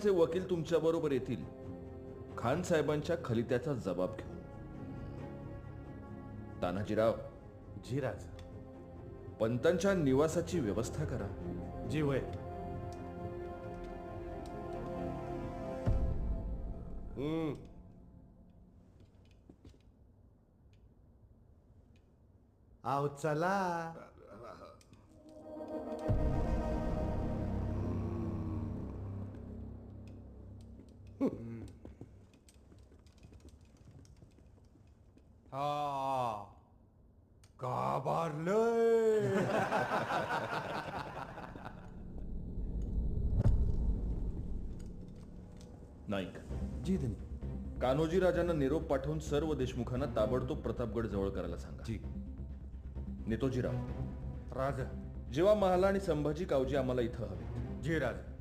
आमचे वकील तुमच्या बरोबर येतील खान साहेबांच्या खलित्याचा जबाब घेऊन. तानाजीराव, जी राज. पंतांच्या निवासाची व्यवस्था करा. जी वय. आव चला. हा गाभारलंय. नाईक, जी धनी. कान्होजी राजांना निरोप पाठवून सर्व देशमुखांना ताबडतोब प्रतापगड जवळ करायला सांगा. जी. नेतोजीराव, राजा. जेव्हा महाला आणि संभाजी कावजी आम्हाला इथं हवे. जी राजा.